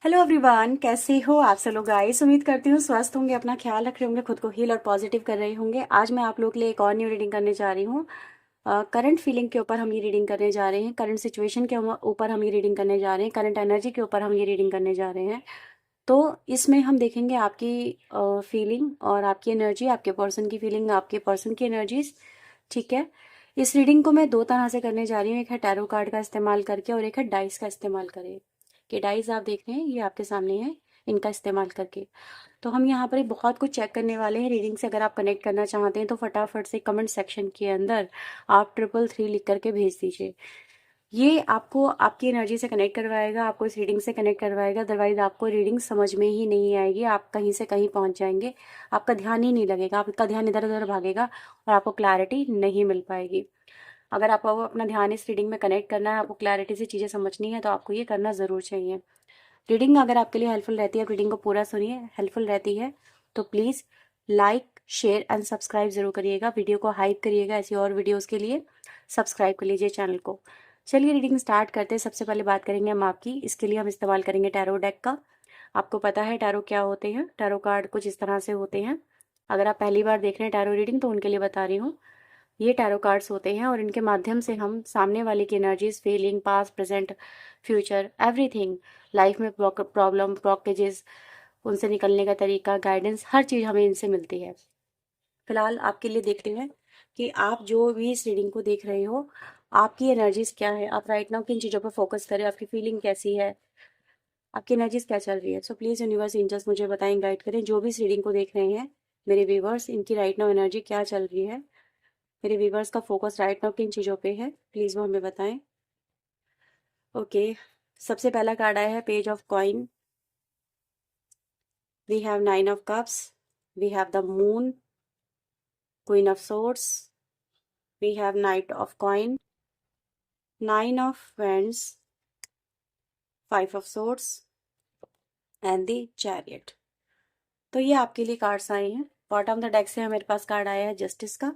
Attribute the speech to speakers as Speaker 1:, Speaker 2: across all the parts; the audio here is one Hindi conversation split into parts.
Speaker 1: हेलो एवरीवन, कैसे हो आप सब लोग गाइस। उम्मीद करती हूँ स्वस्थ होंगे, अपना ख्याल रख रहे होंगे, खुद को हील और पॉजिटिव कर रहे होंगे। आज मैं आप लोग के लिए एक और न्यू रीडिंग करने जा रही हूँ। करंट फीलिंग के ऊपर हम ये रीडिंग करने जा रहे हैं, करंट सिचुएशन के ऊपर हम ये रीडिंग करने जा रहे हैं, करंट एनर्जी के ऊपर हम ये रीडिंग करने जा रहे हैं। तो इसमें हम देखेंगे आपकी फीलिंग और आपकी एनर्जी, आपके पर्सन की फीलिंग, आपके पर्सन की एनर्जीज। ठीक है। इस रीडिंग को मैं दो तरह से करने जा रही हूँ, एक है टैरो कार्ड का इस्तेमाल करके और एक है डाइस का इस्तेमाल करें। कि डाइस आप देख रहे हैं ये आपके सामने है, इनका इस्तेमाल करके। तो हम यहाँ पर बहुत कुछ चेक करने वाले हैं रीडिंग से। अगर आप कनेक्ट करना चाहते हैं तो फटाफट से कमेंट सेक्शन के अंदर आप 333 लिख करके भेज दीजिए। ये आपको आपकी एनर्जी से कनेक्ट करवाएगा, आपको इस रीडिंग से कनेक्ट करवाएगा। अदरवाइज आपको रीडिंग समझ में ही नहीं आएगी, आप कहीं से कहीं पहुंच जाएंगे, आपका ध्यान ही नहीं लगेगा, आपका ध्यान इधर उधर भागेगा और आपको क्लैरिटी नहीं मिल पाएगी। अगर आपको अपना ध्यान इस रीडिंग में कनेक्ट करना है, आपको क्लैरिटी से चीज़ें समझनी है, तो आपको ये करना ज़रूर चाहिए। रीडिंग अगर आपके लिए हेल्पफुल रहती है, आप रीडिंग को पूरा सुनिए, हेल्पफुल रहती है तो please like share and subscribe जरूर करिएगा, वीडियो को हाइप करिएगा। ऐसी और वीडियोस के लिए सब्सक्राइब कर लीजिए चैनल को। चलिए रीडिंग स्टार्ट करते हैं। सबसे पहले बात करेंगे हम आपकी, इसके लिए हम इस्तेमाल करेंगे टैरो डेक का। आपको पता है टैरो क्या होते हैं, टैरो कार्ड कुछ इस तरह से होते हैं। अगर आप पहली बार देख रहे हैं टैरो रीडिंग तो उनके लिए बता रही हूँ। ये टैरो कार्ड्स होते हैं और इनके माध्यम से हम सामने वाले की energies, feeling, past, present, future, everything, life में प्रॉब्लम, ब्लॉकेजेस, उनसे निकलने का तरीका, गाइडेंस, हर चीज़ हमें इनसे मिलती है। फिलहाल आपके लिए देखते हैं कि आप जो भी इस रीडिंग को देख रहे हो, आपकी एनर्जीज क्या है, आप राइट नाउ किन चीज़ों पर फोकस करें, आपकी फीलिंग कैसी है, आपकी एनर्जीज क्या चल रही है। सो प्लीज़ यूनिवर्स, एंजल्स मुझे बताएं, गाइड करें। जो भी इस रीडिंग को देख रहे हैं मेरे व्यूवर्स, इनकी राइट नाउ एनर्जी क्या चल रही है, मेरे व्यूवर्स का फोकस राइट नाउ किन चीज़ों पे है, प्लीज़ वो हमें बताएं। ओके, सबसे पहला कार्ड आया है page of coin. We have 9 of cups, we have the moon, queen of swords, we have knight of coin, 9 of wands, 5 of swords and the chariot. तो ये आपके लिए कार्ड्स आए हैं। बॉटम द डेक से मेरे पास कार्ड आया है जस्टिस का।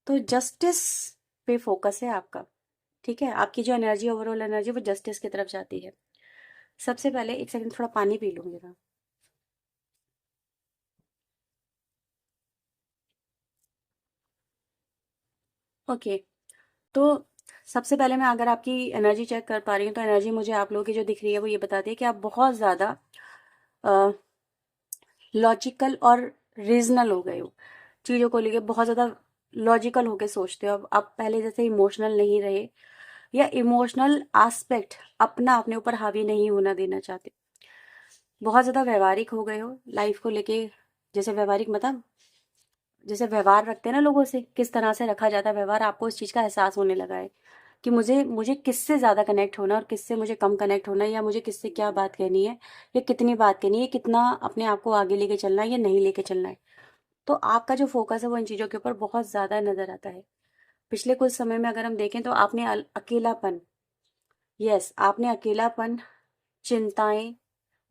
Speaker 1: तो जस्टिस पे फोकस है आपका। ठीक है, आपकी जो एनर्जी, ओवरऑल एनर्जी, वो जस्टिस की तरफ जाती है। सबसे पहले एक सेकंड थोड़ा पानी पी लूँ जरा। ओके, तो सबसे पहले मैं अगर आपकी एनर्जी चेक कर पा रही हूँ तो एनर्जी मुझे आप लोगों की जो दिख रही है वो ये बताती है कि आप बहुत ज़्यादा लॉजिकल और रीजनल हो गए हो। चीज़ों को लेके बहुत ज़्यादा लॉजिकल होके सोचते हो। अब आप पहले जैसे इमोशनल नहीं रहे, या इमोशनल एस्पेक्ट अपना अपने ऊपर हावी नहीं होना देना चाहते। बहुत ज़्यादा व्यवहारिक हो गए हो लाइफ को लेके। जैसे व्यवहारिक मतलब जैसे व्यवहार रखते हैं ना लोगों से, किस तरह से रखा जाता है व्यवहार, आपको इस चीज़ का एहसास होने लगा है कि मुझे मुझे किससे ज़्यादा कनेक्ट होना है और किससे मुझे कम कनेक्ट होना है, या मुझे किससे क्या बात कहनी है, या कितनी बात कहनी है, कितना अपने आप को आगे लेके चलना है या नहीं लेके चलना है। तो आपका जो फोकस है वो इन चीज़ों के ऊपर बहुत ज़्यादा नज़र आता है। पिछले कुछ समय में अगर हम देखें तो आपने अकेलापन, यस, आपने अकेलापन, चिंताएं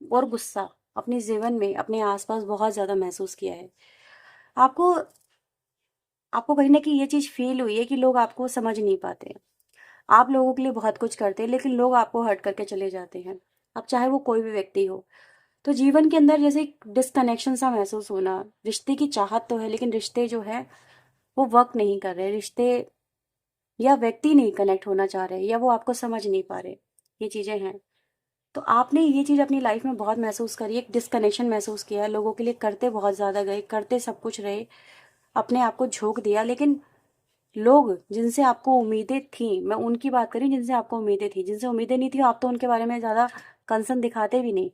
Speaker 1: और गुस्सा अपने जीवन में, अपने आसपास बहुत ज़्यादा महसूस किया है। आपको आपको कहीं ना कहीं ये चीज़ फील हुई है कि लोग आपको समझ नहीं पाते हैं। आप लोगों के लिए बहुत कुछ करते हैं लेकिन लोग आपको हर्ट करके चले जाते हैं। अब चाहे वो कोई भी व्यक्ति हो, तो जीवन के अंदर जैसे एक डिस्कनेक्शन सा महसूस होना। रिश्ते की चाहत तो है लेकिन रिश्ते जो है वो वर्क नहीं कर रहे, रिश्ते या व्यक्ति नहीं कनेक्ट होना चाह रहे, या वो आपको समझ नहीं पा रहे, ये चीज़ें हैं। तो आपने ये चीज़ अपनी लाइफ में बहुत महसूस करी, एक डिस्कनेक्शन महसूस किया है। लोगों के लिए करते बहुत ज़्यादा गए, करते सब कुछ रहे, अपने आप को झोंक दिया, लेकिन लोग जिनसे आपको उम्मीदें थी, मैं उनकी बात करी जिनसे आपको उम्मीदें थी, जिनसे उम्मीदें नहीं थी आप तो उनके बारे में ज़्यादा कंसर्न दिखाते भी नहीं।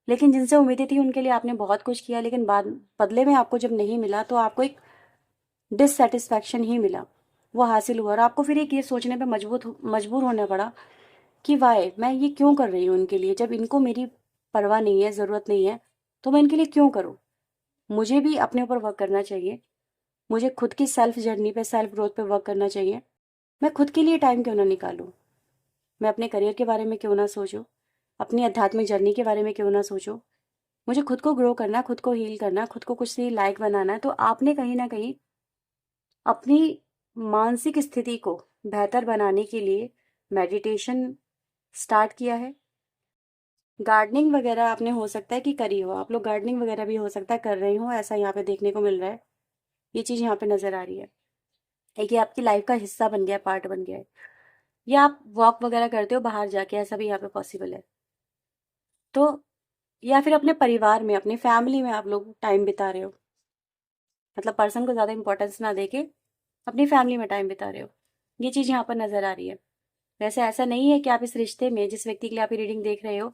Speaker 1: लेकिन जिनसे उम्मीदें थी उनके लिए आपने बहुत कुछ किया, लेकिन बाद बदले में आपको जब नहीं मिला तो आपको एक डिससेटिस्फैक्शन ही मिला, वो हासिल हुआ। और आपको फिर एक ये सोचने पे मजबूर होना पड़ा कि वाई, मैं ये क्यों कर रही हूँ उनके लिए, जब इनको मेरी परवाह नहीं है, ज़रूरत नहीं है, तो मैं इनके लिए क्यों करूँ। मुझे भी अपने ऊपर वर्क करना चाहिए, मुझे खुद की सेल्फ जर्नी पे, सेल्फ ग्रोथ पे वर्क करना चाहिए। मैं खुद के लिए टाइम क्यों ना निकालूं, मैं अपने करियर के बारे में क्यों ना सोचूं, अपनी आध्यात्मिक जर्नी के बारे में क्यों ना सोचूं। मुझे खुद को ग्रो करना, खुद को हील करना, खुद को कुछ सी लायक बनाना है। तो आपने कहीं ना कहीं अपनी मानसिक स्थिति को बेहतर बनाने के लिए मेडिटेशन स्टार्ट किया है। गार्डनिंग वगैरह आपने हो सकता है कि करी हो, आप लोग गार्डनिंग वगैरह भी हो सकता है कर रहे हो, ऐसा यहाँ पे देखने को मिल रहा है। ये चीज़ यहाँ पे नज़र आ रही है। एक ये आपकी लाइफ का हिस्सा बन गया है, पार्ट बन गया है। या आप वॉक वगैरह करते हो बाहर जाके, ऐसा भी यहाँ पे पॉसिबल है। तो या फिर अपने परिवार में, अपनी फैमिली में आप लोग टाइम बिता रहे हो, मतलब पर्सन को ज़्यादा इंपॉर्टेंस ना देके अपनी फैमिली में टाइम बिता रहे हो। ये चीज़ यहाँ पर नज़र आ रही है। वैसे ऐसा नहीं है कि आप इस रिश्ते में, जिस व्यक्ति के लिए आप ये रीडिंग देख रहे हो,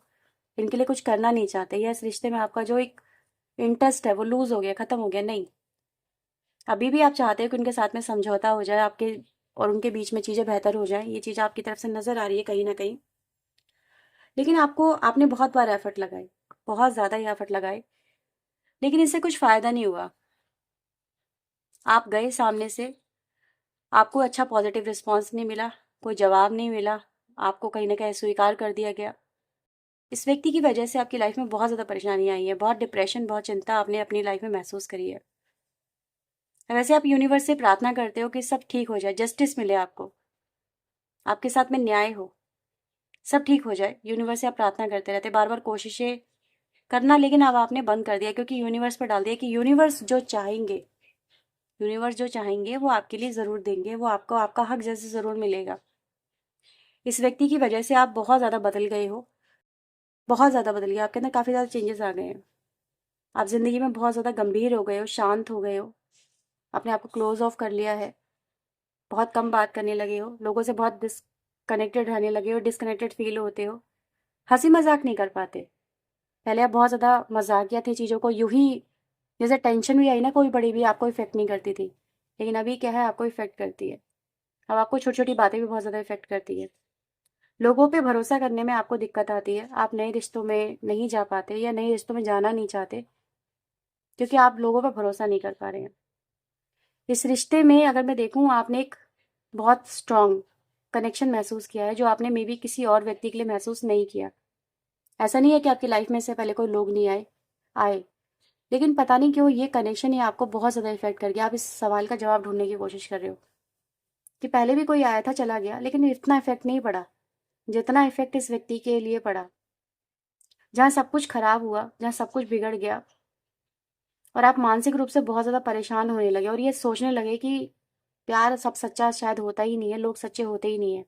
Speaker 1: इनके लिए कुछ करना नहीं चाहते, या इस रिश्ते में आपका जो एक इंटरेस्ट है वो लूज हो गया, खत्म हो गया, नहीं। अभी भी आप चाहते हो कि उनके साथ में समझौता हो जाए, आपके और उनके बीच में चीज़ें बेहतर हो जाए। ये चीज़ आपकी तरफ से नज़र आ रही है कहीं ना कहीं। लेकिन आपने बहुत बार एफर्ट लगाए, बहुत ज़्यादा ही एफर्ट लगाए, लेकिन इससे कुछ फ़ायदा नहीं हुआ। आप गए सामने से, आपको अच्छा पॉजिटिव रिस्पॉन्स नहीं मिला, कोई जवाब नहीं मिला, आपको कहीं ना कहीं स्वीकार कर दिया गया। इस व्यक्ति की वजह से आपकी लाइफ में बहुत ज़्यादा परेशानी आई है, बहुत डिप्रेशन, बहुत चिंता आपने अपनी लाइफ में महसूस करी है। वैसे आप यूनिवर्स से प्रार्थना करते हो कि सब ठीक हो जाए, जस्टिस मिले आपको, आपके साथ में न्याय हो, सब ठीक हो जाए। यूनिवर्स से आप प्रार्थना करते रहते, बार बार कोशिशें करना, लेकिन अब आपने बंद कर दिया, क्योंकि यूनिवर्स पर डाल दिया कि यूनिवर्स जो चाहेंगे वो आपके लिए ज़रूर देंगे, वो आपको आपका हक जैसे ज़रूर मिलेगा। इस व्यक्ति की वजह से आप बहुत ज़्यादा बदल गए हो, बहुत ज़्यादा बदल गए, आपके अंदर काफ़ी ज़्यादा चेंजेस आ गए हैं। आप ज़िंदगी में बहुत ज़्यादा गंभीर हो गए हो, शांत हो गए हो, अपने आप को क्लोज ऑफ कर लिया है, बहुत कम बात करने लगे हो, लोगों से बहुत डिसकनेक्टेड रहने लगे हो, डिसकनेक्टेड फील होते हो, हंसी मजाक नहीं कर पाते। पहले आप बहुत ज़्यादा मजाकिया थे, चीज़ों को यूं ही, जैसे टेंशन भी आई ना कोई बड़ी भी, आपको इफेक्ट नहीं करती थी, लेकिन अभी क्या है, आपको इफेक्ट करती है। अब आपको छोटी छोटी बातें भी बहुत ज़्यादा इफेक्ट करती है। लोगों पे भरोसा करने में आपको दिक्कत आती है, आप नए रिश्तों में नहीं जा पाते, या नए रिश्तों में जाना नहीं चाहते, क्योंकि आप लोगों पर भरोसा नहीं कर पा रहे हैं। इस रिश्ते में अगर मैं देखूं, आपने एक बहुत स्ट्रांग कनेक्शन महसूस किया है, जो आपने मे बी किसी और व्यक्ति के लिए महसूस नहीं किया। ऐसा नहीं है कि आपकी लाइफ में से पहले कोई लोग नहीं आए, आए, लेकिन पता नहीं क्यों ये कनेक्शन ही आपको बहुत ज़्यादा इफेक्ट कर गया। आप इस सवाल का जवाब ढूंढने की कोशिश कर रहे हो कि पहले भी कोई आया था, चला गया, लेकिन इतना इफेक्ट नहीं पड़ा जितना इफेक्ट इस व्यक्ति के लिए पड़ा। जहाँ सब कुछ खराब हुआ, जहाँ सब कुछ बिगड़ गया, और आप मानसिक रूप से बहुत ज़्यादा परेशान होने लगे, और ये सोचने लगे कि प्यार सब सच्चा शायद होता ही नहीं है, लोग सच्चे होते ही नहीं है।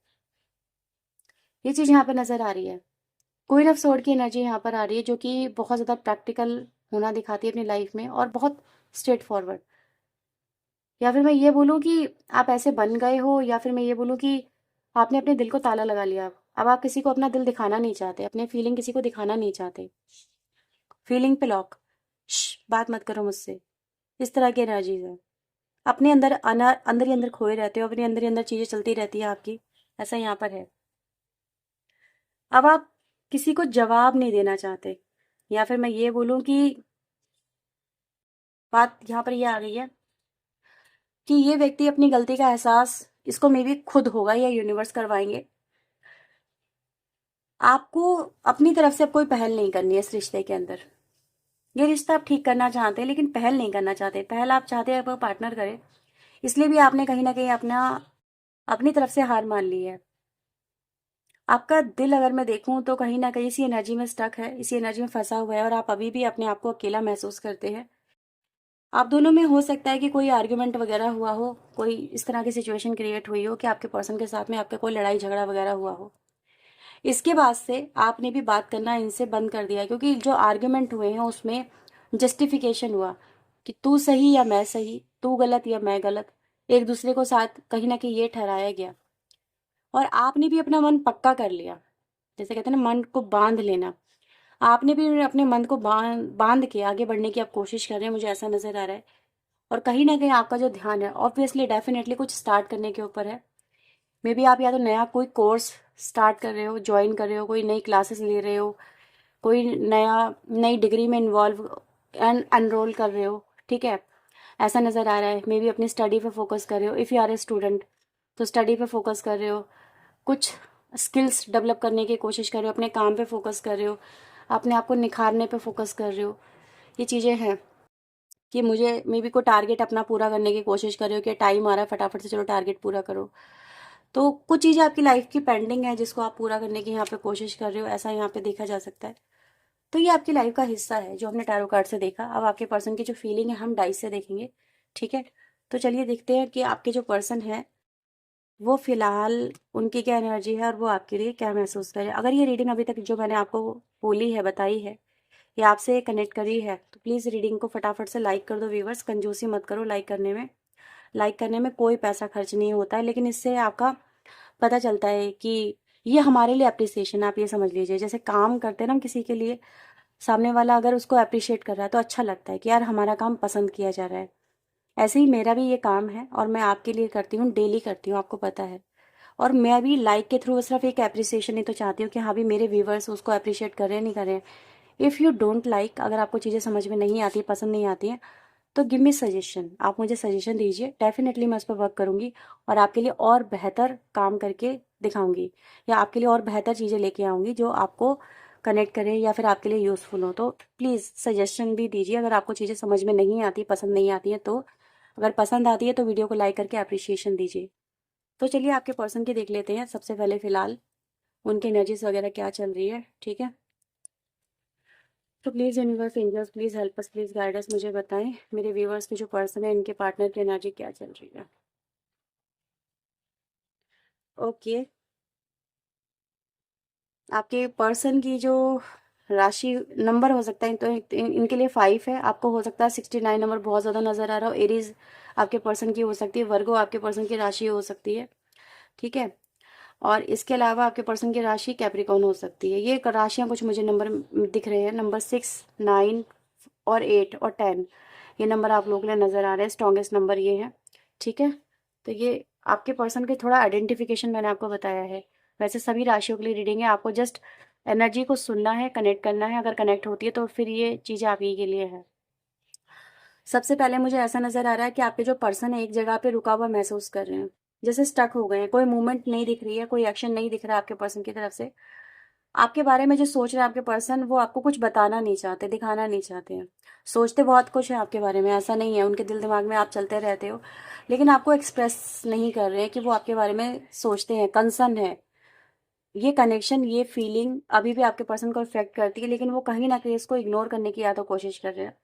Speaker 1: ये चीज़ यहाँ पे नज़र आ रही है। क्वीन ऑफ सोर्ड की एनर्जी यहाँ पर आ रही है, जो कि बहुत ज़्यादा प्रैक्टिकल होना दिखाती है अपनी लाइफ में, और बहुत स्ट्रेट फॉरवर्ड। या फिर मैं ये बोलूँ कि आप ऐसे बन गए हो, या फिर मैं ये बोलूँ कि आपने अपने दिल को ताला लगा लिया। अब आप किसी को अपना दिल दिखाना नहीं चाहते, अपने फीलिंग किसी को दिखाना नहीं चाहते। फीलिंग पे लॉक, बात मत करो मुझसे, इस तरह की एनर्जीज है। अपने अंदर अंदर ही अंदर खोए रहते हो, अपने अंदर ही अंदर चीज़ें चलती रहती है आपकी, ऐसा यहाँ पर है। अब आप किसी को जवाब नहीं देना चाहते, या फिर मैं ये बोलूँ कि बात यहाँ पर ये आ गई है कि ये व्यक्ति अपनी गलती का एहसास, इसको मे बी खुद होगा या यूनिवर्स करवाएंगे। आपको अपनी तरफ से अब कोई पहल नहीं करनी है इस रिश्ते के अंदर। ये रिश्ता आप ठीक करना चाहते हैं, लेकिन पहल नहीं करना चाहते। पहल आप चाहते हैं आपका पार्टनर करे, इसलिए भी आपने कहीं ना कहीं अपनी तरफ से हार मान ली है। आपका दिल अगर मैं देखूं तो कहीं ना कहीं इसी एनर्जी में स्टक है, इसी एनर्जी में फंसा हुआ है, और आप अभी भी अपने आप को अकेला महसूस करते हैं। आप दोनों में हो सकता है कि कोई आर्ग्यूमेंट वगैरह हुआ हो, कोई इस तरह की सिचुएशन क्रिएट हुई हो कि आपके पर्सन के साथ में आपका कोई लड़ाई झगड़ा वगैरह हुआ हो। इसके बाद से आपने भी बात करना इनसे बंद कर दिया, क्योंकि जो आर्ग्यूमेंट हुए हैं उसमें जस्टिफिकेशन हुआ कि तू सही या मैं सही, तू गलत या मैं गलत, एक दूसरे को साथ कहीं ना कहीं ये ठहराया गया। और आपने भी अपना मन पक्का कर लिया, जैसे कहते हैं ना, मन को बांध लेना। आपने भी अपने मन को बांध बांध के आगे बढ़ने की आप कोशिश कर रहे हैं, मुझे ऐसा नजर आ रहा है। और कहीं ना कहीं आपका जो ध्यान है ऑब्वियसली डेफिनेटली कुछ स्टार्ट करने के ऊपर है। मे बी आप या तो नया कोई कोर्स स्टार्ट कर रहे हो, ज्वाइन कर रहे हो, कोई नई क्लासेस ले रहे हो, कोई नई डिग्री में इन्वॉल्व एंड एनरोल कर रहे हो, ठीक है, ऐसा नज़र आ रहा है। मे बी अपनी स्टडी पे फोकस कर रहे हो, if you are a student तो स्टडी पे फोकस कर रहे हो, कुछ स्किल्स डेवलप करने की कोशिश कर रहे हो, अपने काम पे फोकस कर रहे हो, अपने आप को निखारने पे फोकस कर रहे हो। ये चीज़ें हैं कि मुझे मे बी कोई टारगेट अपना पूरा करने की कोशिश कर रहे हो कि टाइम आ रहा है, फटाफट से चलो टारगेट पूरा करो। तो कुछ चीज़ें आपकी लाइफ की पेंडिंग है जिसको आप पूरा करने की यहाँ पे कोशिश कर रहे हो, ऐसा यहाँ पे देखा जा सकता है। तो ये आपकी लाइफ का हिस्सा है जो हमने टैरो कार्ड से देखा। अब आपके पर्सन की जो फीलिंग है हम डाइस से देखेंगे, ठीक है। तो चलिए देखते हैं कि आपके जो पर्सन है वो फिलहाल उनकी क्या एनर्जी है और वो आपके लिए क्या महसूस कर रहे हैं। अगर ये रीडिंग अभी तक जो मैंने आपको बोली है, बताई है, ये आपसे कनेक्ट करी है, तो प्लीज़ रीडिंग को फटाफट से लाइक कर दो व्यूवर्स। कंजूसी मत करो लाइक करने में। लाइक करने में कोई पैसा खर्च नहीं होता है, लेकिन इससे आपका पता चलता है कि ये हमारे लिए अप्रिसिएशन, आप ये समझ लीजिए जैसे काम करते हैं ना हम किसी के लिए, सामने वाला अगर उसको अप्रिशिएट कर रहा है तो अच्छा लगता है कि यार हमारा काम पसंद किया जा रहा है। ऐसे ही मेरा भी ये काम है और मैं आपके लिए करती हूँ, डेली करती हूँ, आपको पता है। और मैं भी लाइक के थ्रू सिर्फ एक अप्रिसिएशन ही तो चाहती हूँ कि हाँ भी मेरे व्यूवर्स उसको अप्रिशिएट कर रहे हैं, नहीं कर रहे हैं। इफ़ यू डोंट लाइक, अगर आपको चीज़ें समझ में नहीं आती, पसंद नहीं आती हैं, तो गिव मी सजेशन, आप मुझे सजेशन दीजिए, डेफिनेटली मैं उस पर वर्क करूँगी और आपके लिए और बेहतर काम करके दिखाऊंगी, या आपके लिए और बेहतर चीज़ें लेके आऊँगी जो आपको कनेक्ट करें या फिर आपके लिए यूज़फुल हो। तो प्लीज़ सजेशन भी दीजिए अगर आपको चीज़ें समझ में नहीं आती, पसंद नहीं आती हैं। तो अगर पसंद आती है तो वीडियो को लाइक करके अप्रिशिएशन दीजिए। तो चलिए आपके पर्सन की देख लेते हैं। सबसे पहले फ़िलहाल उनकी एनर्जीज वगैरह क्या चल रही है, ठीक है। तो please universe, angels, please help us, please guide us, मुझे बताएं मेरे व्यूवर्स के जो पर्सन है इनके पार्टनर की एनर्जी क्या चल रही है। ओके, आपके पर्सन की जो राशि नंबर हो सकता है तो इनके लिए 5 है, आपको हो सकता है 69 नंबर बहुत ज़्यादा नज़र आ रहा हो। एरीज आपके पर्सन की हो सकती है, वर्गो आपके पर्सन की राशि हो सकती है, ठीक है। और इसके अलावा आपके पर्सन की राशि कैप्रिकॉर्न हो सकती है। ये राशियाँ कुछ मुझे नंबर दिख रहे हैं, नंबर 6, 9 और 8 और 10, ये नंबर आप लोगों के लिए नज़र आ रहे हैं। स्ट्रॉन्गेस्ट नंबर ये है, ठीक है। तो ये आपके पर्सन के थोड़ा आइडेंटिफिकेशन मैंने आपको बताया है। वैसे सभी राशियों के लिए रीडिंग है, आपको जस्ट एनर्जी को सुनना है, कनेक्ट करना है। अगर कनेक्ट होती है तो फिर ये चीज़ें आप ही के लिए है। सबसे पहले मुझे ऐसा नज़र आ रहा है कि आपके जो पर्सन है एक जगह पे रुका हुआ महसूस कर रहे हैं, जैसे स्टक हो गए हैं, कोई मूवमेंट नहीं दिख रही है, कोई एक्शन नहीं दिख रहा है आपके पर्सन की तरफ से। आपके बारे में जो सोच रहे हैं आपके पर्सन, वो आपको कुछ बताना नहीं चाहते, दिखाना नहीं चाहते हैं। सोचते बहुत कुछ है आपके बारे में, ऐसा नहीं है, उनके दिल दिमाग में आप चलते रहते हो, लेकिन आपको एक्सप्रेस नहीं कर रहे हैं कि वो आपके बारे में सोचते हैं, कंसर्न है। ये कनेक्शन, ये फीलिंग अभी भी आपके पर्सन को इफेक्ट करती है, लेकिन वो कहीं ना कहीं इसको इग्नोर करने की या तो कोशिश कर रहे हैं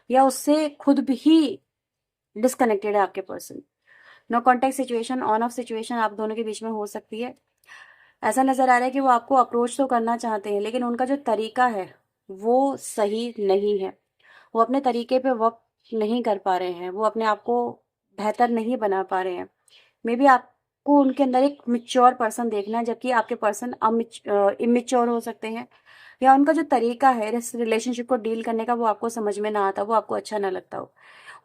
Speaker 1: या उससे खुद भी डिस्कनेक्टेड है आपके person. No contact situation, on off situation आप दोनों के बीच में हो सकती है। ऐसा नजर आ रहा है कि वो आपको अप्रोच तो करना चाहते हैं, लेकिन उनका जो तरीका है वो सही नहीं है। वो अपने तरीके पे वर्क नहीं कर पा रहे हैं, वो अपने आप को बेहतर नहीं बना पा रहे हैं। मे बी आपको उनके अंदर एक मिच्योर पर्सन देखना है, जबकि आपके पर्सन इमेच्योर हो सकते हैं, या उनका जो तरीका है इस रिलेशनशिप को डील करने का वो आपको समझ में ना आता, वो आपको अच्छा ना लगता हो।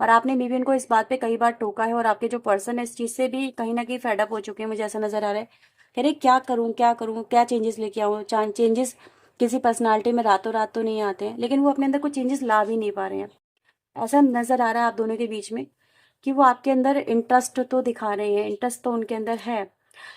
Speaker 1: और आपने मे बी उनको इस बात पे कई बार टोका है और आपके जो पर्सन है इस चीज़ से भी कहीं ना कहीं फेडअप हो चुके हैं, मुझे ऐसा नजर आ रहा है। कह रहे क्या करूँ क्या करूँ, क्या चेंजेस लेके आऊँ। चेंजेस किसी पर्सनालिटी में रातों रात तो नहीं आते हैं, लेकिन वो अपने अंदर कुछ चेंजेस ला भी नहीं पा रहे हैं। ऐसा नजर आ रहा है आप दोनों के बीच में कि वो आपके अंदर इंटरेस्ट तो दिखा रहे हैं, इंटरेस्ट तो उनके अंदर है,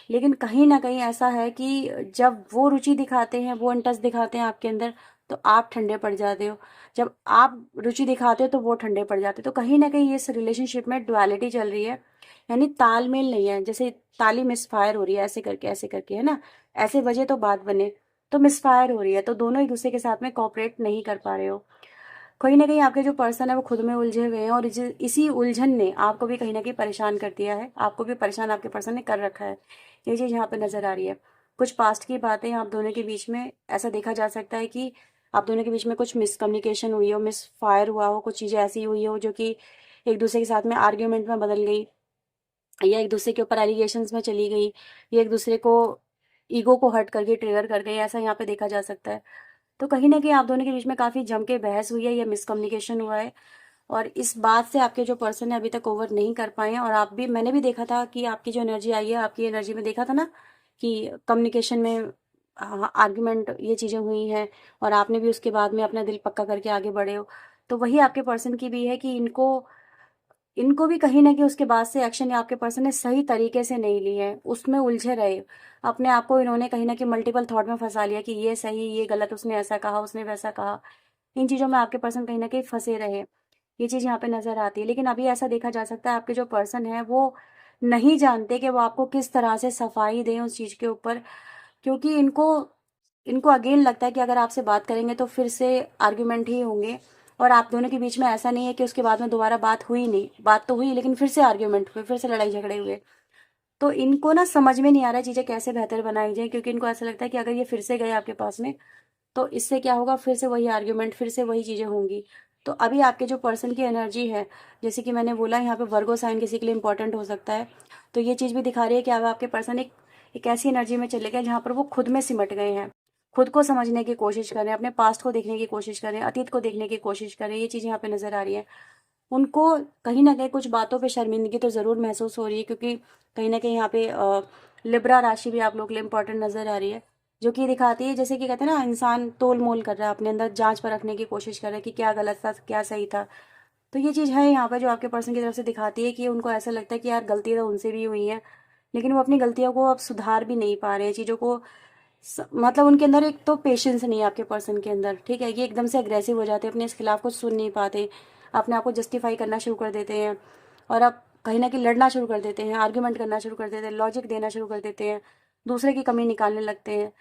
Speaker 1: लेकिन कहीं ना कहीं ऐसा है कि जब वो रुचि दिखाते हैं, वो इंटरेस्ट दिखाते हैं आपके अंदर, तो आप ठंडे पड़ जाते हो। जब आप रुचि दिखाते हो तो वो ठंडे पड़ जाते हो। तो कहीं ना कहीं इस रिलेशनशिप में डुअलिटी चल रही है, यानी तालमेल नहीं है। जैसे ताली मिसफायर हो रही है, ऐसे करके है ना, ऐसे बजे तो बात बने, तो मिसफायर हो रही है, तो दोनों एक दूसरे के साथ में कोऑपरेट नहीं कर पा रहे हो। कहीं ना कहीं आपके जो पर्सन है वो खुद में उलझे हुए हैं और इसी उलझन ने आपको भी कहीं ना कहीं परेशान कर दिया है, आपको भी परेशान आपके पर्सन ने कर रखा है। ये चीज़ यहाँ पे नजर आ रही है। कुछ पास्ट की बातें आप दोनों के बीच में, ऐसा देखा जा सकता है कि आप दोनों के बीच में कुछ मिसकम्युनिकेशन हुई हो, मिस फायर हुआ हो, कुछ चीज़ें ऐसी हुई हो जो कि एक दूसरे के साथ में आर्ग्यूमेंट में बदल गई, या एक दूसरे के ऊपर एलिगेशंस में चली गई, या एक दूसरे को ईगो को हर्ट करके ट्रिगर कर गई, ऐसा यहाँ पे देखा जा सकता है। तो कहीं ना कहीं आप दोनों के बीच में काफ़ी जम के बहस हुई है या मिसकम्युनिकेशन हुआ है, और इस बात से आपके जो पर्सन है अभी तक ओवर नहीं कर पाए हैं। और आप भी, मैंने भी देखा था कि आपकी जो एनर्जी आई है, आपकी एनर्जी में देखा था ना कि कम्युनिकेशन में आर्ग्यूमेंट ये चीज़ें हुई हैं, और आपने भी उसके बाद में अपना दिल पक्का करके आगे बढ़े हो। तो वही आपके पर्सन की भी है कि इनको इनको भी कहीं ना कहीं उसके बाद से एक्शन आपके पर्सन ने सही तरीके से नहीं लिए हैं, उसमें उलझे रहे। अपने आप को इन्होंने कहीं ना कहीं मल्टीपल थॉट में फंसा लिया कि ये सही ये गलत, उसने ऐसा कहा उसने वैसा कहा। इन चीज़ों में आपके पर्सन कहीं ना कहीं फंसे रहे, ये चीज़ यहाँ पे नजर आती है। लेकिन अभी ऐसा देखा जा सकता है आपके जो पर्सन है वो नहीं जानते कि वो आपको किस तरह से सफाई दें उस चीज़ के ऊपर, क्योंकि इनको इनको अगेन लगता है कि अगर आपसे बात करेंगे तो फिर से आर्ग्यूमेंट ही होंगे, और आप दोनों के बीच में ऐसा नहीं है कि उसके बाद में दोबारा बात हुई नहीं, बात तो हुई लेकिन फिर से आर्ग्यूमेंट हुए, फिर से लड़ाई झगड़े हुए। तो इनको ना समझ में नहीं आ रहा है चीज़ें कैसे बेहतर बनाई जाए, क्योंकि इनको ऐसा लगता है कि अगर ये फिर से गए आपके पास में तो इससे क्या होगा, फिर से वही आर्ग्यूमेंट, फिर से वही चीज़ें होंगी। तो अभी आपके जो पर्सन की एनर्जी है, जैसे कि मैंने बोला यहाँ पे वर्गो साइन किसी के लिए इंपॉर्टेंट हो सकता है, तो ये चीज़ भी दिखा रही है कि अब आपके पर्सन एक ऐसी एनर्जी में चले गए जहाँ पर वो खुद में सिमट गए हैं, खुद को समझने की कोशिश करें, अपने पास्ट को देखने की कोशिश करें, अतीत को देखने की कोशिश करें, ये चीज़ यहाँ पे नज़र आ रही है। उनको कहीं ना कहीं कुछ बातों पे शर्मिंदगी तो ज़रूर महसूस हो रही है, क्योंकि कहीं ना कहीं यहाँ पे लिब्रा राशि भी आप लोग के लिए इंपॉर्टेंट नज़र आ रही है, जो कि दिखाती है जैसे कि कहते हैं ना, इंसान तोल मोल कर रहा है, अपने अंदर जांच पर रखने की कोशिश कर रहा है कि क्या गलत था क्या सही था। तो ये चीज़ है यहाँ पर जो आपके पर्सन की तरफ से दिखाती है कि उनको ऐसा लगता है कि यार गलती तो उनसे भी हुई है, लेकिन वो अपनी गलतियों को अब सुधार भी नहीं पा रहे हैं, चीज़ों को मतलब उनके अंदर एक तो पेशेंस नहीं है आपके पर्सन के अंदर, ठीक है, ये एकदम से अग्रेसिव हो जाते हैं, अपने इस खिलाफ कुछ सुन नहीं पाते, अपने आप को जस्टिफाई करना शुरू कर देते हैं, और अब कहीं ना कहीं लड़ना शुरू कर देते हैं, आर्ग्यूमेंट करना शुरू कर देते हैं, लॉजिक देना शुरू कर देते हैं, दूसरे की कमी निकालने लगते हैं।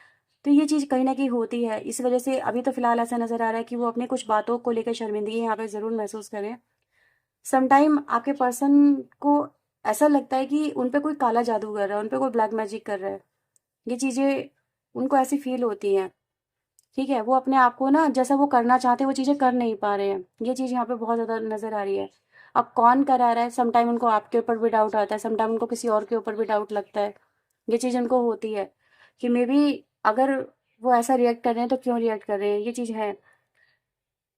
Speaker 1: तो ये चीज़ कहीं ना कहीं होती है, इस वजह से अभी तो फिलहाल ऐसा नज़र आ रहा है कि वो अपने कुछ बातों को लेकर शर्मिंदगी यहाँ पे ज़रूर महसूस करें। समटाइम आपके पर्सन को ऐसा लगता है कि उन पे कोई काला जादू कर रहा है, उन पे कोई ब्लैक मैजिक कर रहा है, ये चीज़ें उनको ऐसी फील होती हैं, ठीक है, वो अपने आप को ना जैसा वो करना चाहते हैं वो चीज़ें कर नहीं पा रहे हैं, ये चीज़ यहाँ पे बहुत ज़्यादा नज़र आ रही है। अब कौन करा रहा है, समटाइम उनको आपके ऊपर भी डाउट आता है, समटाइम उनको किसी और के ऊपर भी डाउट लगता है, ये चीज़ उनको होती है कि मे बी अगर वो ऐसा रिएक्ट कर रहे हैं तो क्यों रिएक्ट कर रहे हैं, ये चीज़ है।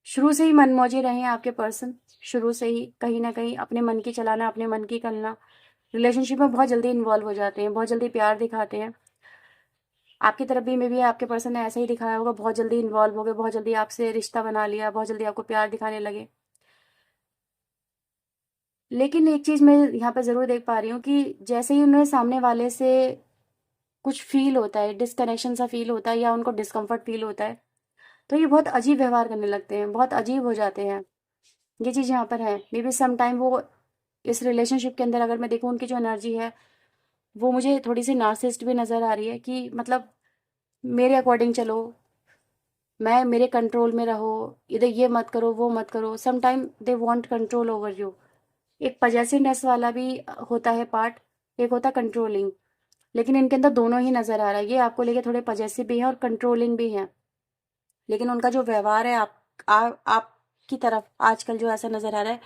Speaker 1: शुरू से ही मनमौजी रहे हैं आपके पर्सन, शुरू से ही कहीं ना कहीं अपने मन की चलाना, अपने मन की करना, रिलेशनशिप में बहुत जल्दी इन्वॉल्व हो जाते हैं, बहुत जल्दी प्यार दिखाते हैं। आपकी तरफ भी मे बी आपके पर्सन ने ऐसा ही दिखाया होगा, बहुत जल्दी इन्वॉल्व हो गए, बहुत जल्दी आपसे रिश्ता बना लिया, बहुत जल्दी आपको प्यार दिखाने लगे। लेकिन एक चीज़ मैं यहाँ पे ज़रूर देख पा रही हूँ कि जैसे ही उन्हें सामने वाले से कुछ फील होता है, डिस्कनेक्शन सा फील होता है या उनको डिस्कम्फर्ट फील होता है, तो ये बहुत अजीब व्यवहार करने लगते हैं, बहुत अजीब हो जाते हैं। ये चीज़ यहाँ पर है, मे बी सम टाइम वो इस रिलेशनशिप के अंदर अगर मैं देखूँ उनकी जो एनर्जी है, वो मुझे थोड़ी सी नार्सिसिस्ट भी नज़र आ रही है कि मतलब मेरे अकॉर्डिंग चलो, मैं मेरे कंट्रोल में रहो, इधर ये मत करो वो मत करो, some time they want control over you. एक पजेसिवनेस वाला भी होता है पार्ट, एक होता है कंट्रोलिंग, लेकिन इनके अंदर दोनों ही नज़र आ रहा है, ये आपको लेके थोड़े पजेसिव भी हैं और कंट्रोलिंग भी हैं, लेकिन उनका जो व्यवहार है आपकी तरफ आजकल जो ऐसा नज़र आ रहा है,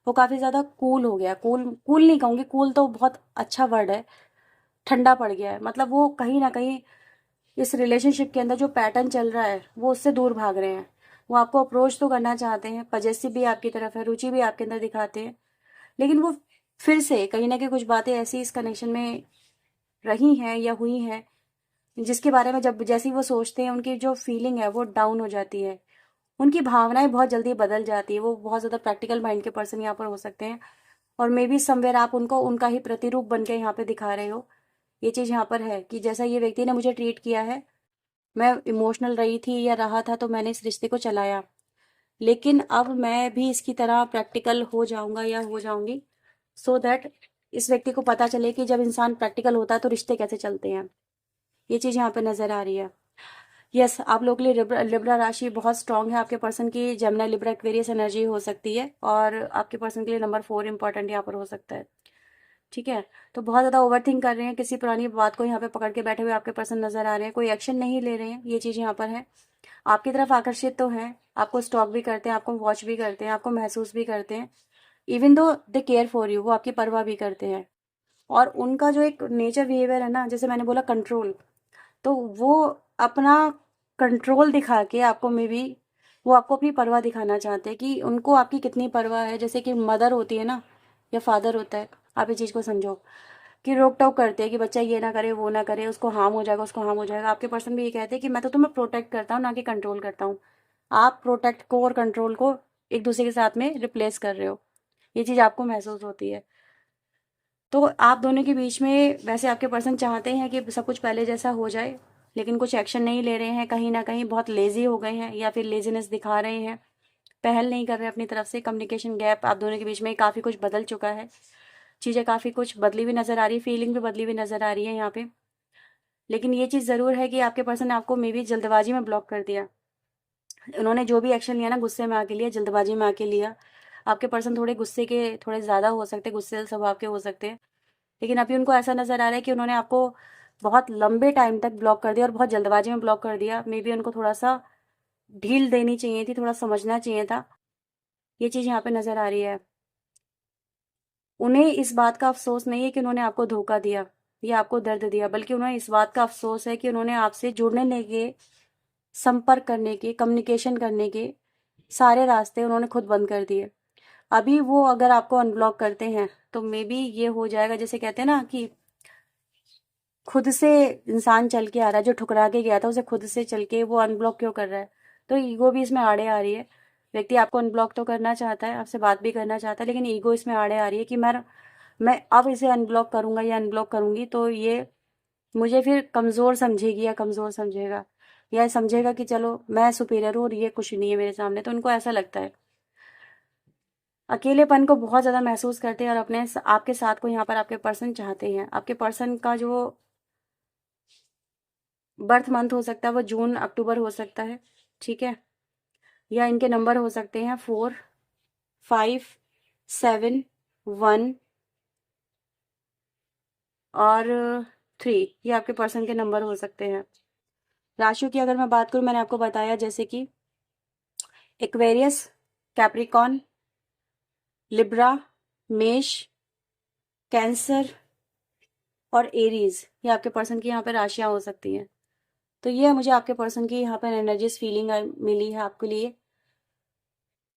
Speaker 1: वो काफ़ी ज़्यादा कूल हो गया, कूल कूल नहीं कहूँगी, कूल तो बहुत अच्छा वर्ड है, ठंडा पड़ गया है, मतलब वो कहीं ना कहीं इस रिलेशनशिप के अंदर जो पैटर्न चल रहा है वो उससे दूर भाग रहे हैं। वो आपको अप्रोच तो करना चाहते हैं, पजेसिव भी आपकी तरफ है, रुचि भी आपके अंदर दिखाते हैं, लेकिन वो फिर से कहीं ना कहीं कुछ बातें ऐसी इस कनेक्शन में रही हैं या हुई हैं, जिसके बारे में जब जैसे ही वो सोचते हैं उनकी जो फीलिंग है वो डाउन हो जाती है, उनकी भावनाएं बहुत जल्दी बदल जाती है, वो बहुत ज़्यादा प्रैक्टिकल माइंड के पर्सन यहाँ पर हो सकते हैं, और मे बी समवेयर आप उनको उनका ही प्रतिरूप बन के यहाँ पे दिखा रहे हो। ये चीज़ यहाँ पर है कि जैसा ये व्यक्ति ने मुझे ट्रीट किया है, मैं इमोशनल रही थी या रहा था तो मैंने इस रिश्ते को चलाया, लेकिन अब मैं भी इसकी तरह प्रैक्टिकल हो जाऊंगा या हो जाऊंगी, सो दैट इस व्यक्ति को पता चले कि जब इंसान प्रैक्टिकल होता है तो रिश्ते कैसे चलते हैं। ये चीज़ यहाँ पे नज़र आ रही है। यस, आप लोग के लिए लिब्रा लिब्रा राशि बहुत स्ट्रांग है, आपके पर्सन की जेमिनी लिब्रा एक्वेरियस एनर्जी हो सकती है, और आपके पर्सन के लिए नंबर 4 इंपॉर्टेंट यहाँ पर हो सकता है, ठीक है। तो बहुत ज़्यादा ओवरथिंक कर रहे हैं, किसी पुरानी बात को यहाँ पे पकड़ के बैठे हुए आपके पर्सन नजर आ रहे हैं, कोई एक्शन नहीं ले रहे हैं, ये चीज़ यहाँ पर है। आपकी तरफ आकर्षित तो हैं, आपको स्टॉक भी करते हैं, आपको वॉच भी करते हैं, आपको महसूस भी करते हैं, even though they care for you, वो आपकी परवाह भी करते हैं। और उनका जो एक नेचर बिहेवियर है ना, जैसे मैंने बोला कंट्रोल, तो वो अपना कंट्रोल दिखा के आपको मे बी वो आपको अपनी परवाह दिखाना चाहते हैं कि उनको आपकी कितनी परवाह है, जैसे कि मदर होती है ना या फादर होता है, आप इस चीज़ को समझो कि रोक टोक करते हैं कि बच्चा ये ना करे वो ना करे, उसको हार्म हो जाएगा, उसको हार्म हो जाएगा। आपके पर्सन भी ये कहते हैं कि मैं तो तुम्हें प्रोटेक्ट करता हूँ ना कि कंट्रोल करता हूँ। आप प्रोटेक्ट को और कंट्रोल को एक दूसरे के साथ में रिप्लेस कर रहे हो, ये चीज़ आपको महसूस होती है। तो आप दोनों के बीच में वैसे आपके पर्सन चाहते हैं कि सब कुछ पहले जैसा हो जाए, लेकिन कुछ एक्शन नहीं ले रहे हैं, कहीं ना कहीं बहुत लेजी हो गए हैं या फिर लेजीनेस दिखा रहे हैं, पहल नहीं कर रहे अपनी तरफ से, कम्युनिकेशन गैप आप दोनों के बीच में काफ़ी कुछ बदल चुका है। चीज़ें काफ़ी कुछ बदली हुई नज़र आ रही है, फीलिंग भी बदली हुई नज़र आ रही है यहाँ पे। लेकिन ये चीज़ ज़रूर है कि आपके पर्सन ने आपको मे बी जल्दबाजी में ब्लॉक कर दिया। उन्होंने जो भी एक्शन लिया ना, गुस्से में आके लिया, जल्दबाजी में आके लिया। आपके पर्सन थोड़े गुस्से के, थोड़े ज़्यादा हो सकते हैं, गुस्सेल स्वभाव के हो सकते हैं। लेकिन अभी उनको ऐसा नज़र आ रहा है कि उन्होंने आपको बहुत लंबे टाइम तक ब्लॉक कर दिया और बहुत जल्दबाजी में ब्लॉक कर दिया। मे बी उनको थोड़ा सा ढील देनी चाहिए थी, थोड़ा समझना चाहिए था। ये चीज़ यहाँ पे नज़र आ रही है। उन्हें इस बात का अफसोस नहीं है कि उन्होंने आपको धोखा दिया या आपको दर्द दिया, बल्कि उन्हें इस बात का अफसोस है कि उन्होंने आपसे जुड़ने के, संपर्क करने के, कम्युनिकेशन करने के सारे रास्ते उन्होंने खुद बंद कर दिए। अभी वो अगर आपको अनब्लॉक करते हैं तो मे बी ये हो जाएगा, जैसे कहते हैं ना कि खुद से इंसान चल के आ रहा है, जो ठुकरा के गया था उसे खुद से चल के वो अनब्लॉक क्यों कर रहा है। तो ईगो भी इसमें आड़े आ रही है। व्यक्ति आपको अनब्लॉक तो करना चाहता है, आपसे बात भी करना चाहता है, लेकिन ईगो इसमें आड़े आ रही है कि मैं अब इसे अनब्लॉक करूंगा या अनब्लॉक करूंगी तो ये मुझे फिर कमज़ोर समझेगी या कमज़ोर समझेगा, या समझेगा कि चलो मैं सुपीरियर हूँ और ये कुछ नहीं है मेरे सामने। तो उनको ऐसा लगता है, अकेलेपन को बहुत ज़्यादा महसूस करते हैं और आपके साथ को यहाँ पर आपके पर्सन चाहते हैं। आपके पर्सन का जो बर्थ मंथ हो सकता है वो जून अक्टूबर हो सकता है, ठीक है। या इनके नंबर हो सकते हैं 4, 5, 7, 1 और 3। ये आपके पर्सन के नंबर हो सकते हैं। राशियों की अगर मैं बात करूं, मैंने आपको बताया जैसे कि एक्वेरियस, कैप्रिकॉन, लिब्रा, मेष, कैंसर और एरीज, ये आपके पर्सन की यहाँ पे राशियां हो सकती हैं। तो ये मुझे आपके पर्सन की यहाँ पर एनर्जीज फीलिंग मिली है आपके लिए।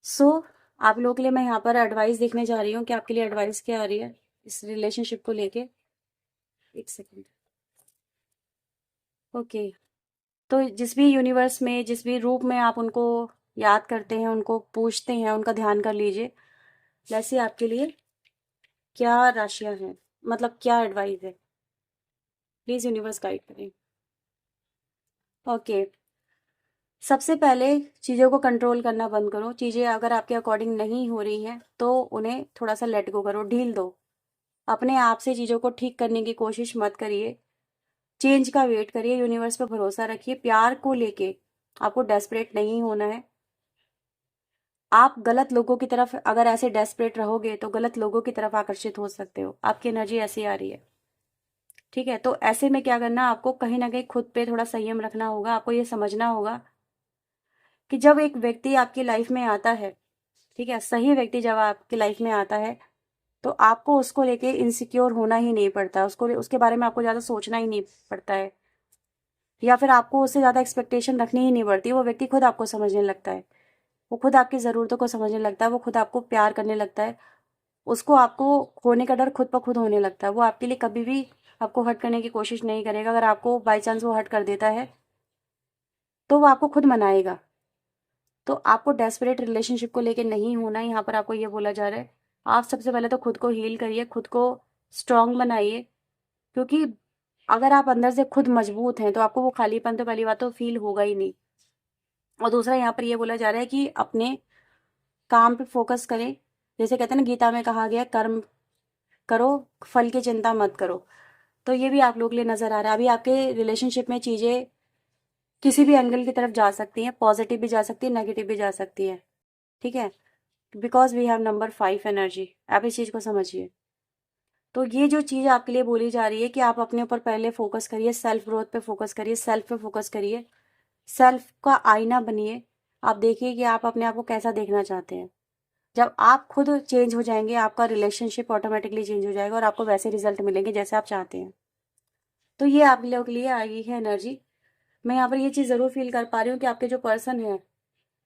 Speaker 1: सो आप लोगों के लिए मैं यहाँ पर एडवाइस देखने जा रही हूँ कि आपके लिए एडवाइस क्या आ रही है इस रिलेशनशिप को लेके। एक सेकेंड। ओके, तो जिस भी यूनिवर्स में, जिस भी रूप में आप उनको याद करते हैं, उनको पूछते हैं, उनका ध्यान कर लीजिए। वैसे आपके लिए क्या राशियां हैं, मतलब क्या एडवाइस है, प्लीज यूनिवर्स गाइड करें। ओके, सबसे पहले चीज़ों को कंट्रोल करना बंद करो। चीज़ें अगर आपके अकॉर्डिंग नहीं हो रही हैं तो उन्हें थोड़ा सा लेट गो करो, ढील दो। अपने आप से चीज़ों को ठीक करने की कोशिश मत करिए, चेंज का वेट करिए, यूनिवर्स पे भरोसा रखिए। प्यार को लेके आपको डेस्परेट नहीं होना है। आप गलत लोगों की तरफ अगर ऐसे डेस्परेट रहोगे तो गलत लोगों की तरफ आकर्षित हो सकते हो। आपकी एनर्जी ऐसी आ रही है, ठीक है। तो ऐसे में क्या करना, आपको कहीं ना कहीं खुद पे थोड़ा संयम रखना होगा। आपको ये समझना होगा कि जब एक व्यक्ति आपकी लाइफ में आता है, ठीक है, सही व्यक्ति जब आपकी लाइफ में आता है तो आपको उसको लेके इनसिक्योर होना ही नहीं पड़ता, उसको उसके बारे में आपको ज़्यादा सोचना ही नहीं पड़ता है, या फिर आपको उससे ज़्यादा एक्सपेक्टेशन रखनी ही नहीं पड़ती। वो व्यक्ति खुद आपको समझने लगता है, वो खुद आपकी ज़रूरतों को समझने लगता है, वो खुद आपको प्यार करने लगता है। उसको आपको खोने का डर खुद ब खुद होने लगता है। वो आपके लिए कभी भी आपको हर्ट करने की कोशिश नहीं करेगा। अगर आपको बाई चांस वो हर्ट कर देता है तो वो आपको खुद मनाएगा। तो आपको डेस्परेट रिलेशनशिप को लेके नहीं होना है, यहाँ पर आपको ये बोला जा रहा है। आप सबसे पहले तो खुद को हील करिए, खुद को स्ट्रांग बनाइए, क्योंकि अगर आप अंदर से खुद मजबूत हैं तो आपको वो खालीपन तो पहली बात तो फील होगा ही नहीं। और दूसरा यहाँ पर ये बोला जा रहा है कि अपने काम पे फोकस करें। जैसे कहते हैं ना, गीता में कहा गया कर्म करो, फल की चिंता मत करो। तो ये भी आप लोग के लिए नजर आ रहा है। अभी आपके रिलेशनशिप में चीजें किसी भी एंगल की तरफ जा सकती हैं, पॉजिटिव भी जा सकती है, नेगेटिव भी जा सकती है, ठीक है। Because we have number 5 energy, आप इस चीज को समझिए। तो ये जो चीज आपके लिए बोली जा रही है कि आप अपने ऊपर पहले फोकस करिए, सेल्फ ग्रोथ पे फोकस करिए, सेल्फ पे फोकस करिए, सेल्फ का आईना बनिए। आप देखिए कि आप अपने आप को कैसा देखना चाहते हैं। जब आप खुद चेंज हो जाएंगे, आपका रिलेशनशिप ऑटोमेटिकली चेंज हो जाएगा और आपको वैसे रिजल्ट मिलेंगे जैसे आप चाहते हैं। तो ये आप लोग के लिए आई है एनर्जी। मैं यहाँ पर ये चीज़ ज़रूर फील कर पा रही हूँ कि आपके जो पर्सन है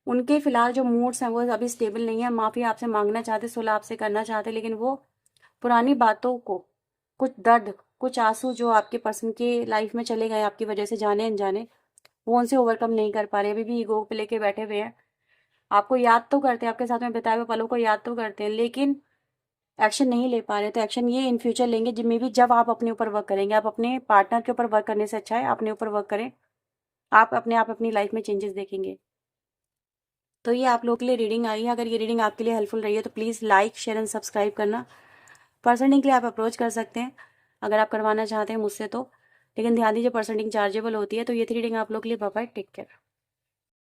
Speaker 1: उनके फिलहाल जो मूड्स हैं वो अभी स्टेबल नहीं है। माफ़ी आपसे मांगना चाहते, सुलह आपसे करना चाहते, लेकिन वो पुरानी बातों को, कुछ दर्द, कुछ आंसू जो आपके पर्सन की लाइफ में चले गए आपकी वजह से जाने अनजाने, वो उनसे ओवरकम नहीं कर पा रहे। अभी भी ईगो पे लेके बैठे हुए हैं। आपको याद तो करते हैं, आपके साथ में बिताए हुए पलों को याद तो करते हैं, लेकिन एक्शन नहीं ले पा रहे। तो एक्शन ये इन फ्यूचर लेंगे जिनमें भी, जब आप अपने ऊपर वर्क करेंगे। आप अपने पार्टनर के ऊपर वर्क करने से अच्छा है अपने ऊपर वर्क करें। आप अपनी लाइफ में चेंजेस देखेंगे। तो ये आप लोगों के लिए रीडिंग आई है। अगर ये रीडिंग आपके लिए हेल्पफुल रही है तो please like, share and subscribe करना। पर्सनिंग के लिए आप अप्रोच कर सकते हैं अगर आप करवाना चाहते हैं मुझसे तो, लेकिन ध्यान दीजिए पर्सनिंग चार्जेबल होती है। तो ये 3 रीडिंग आप लोग के लिए। Bye bye, take care.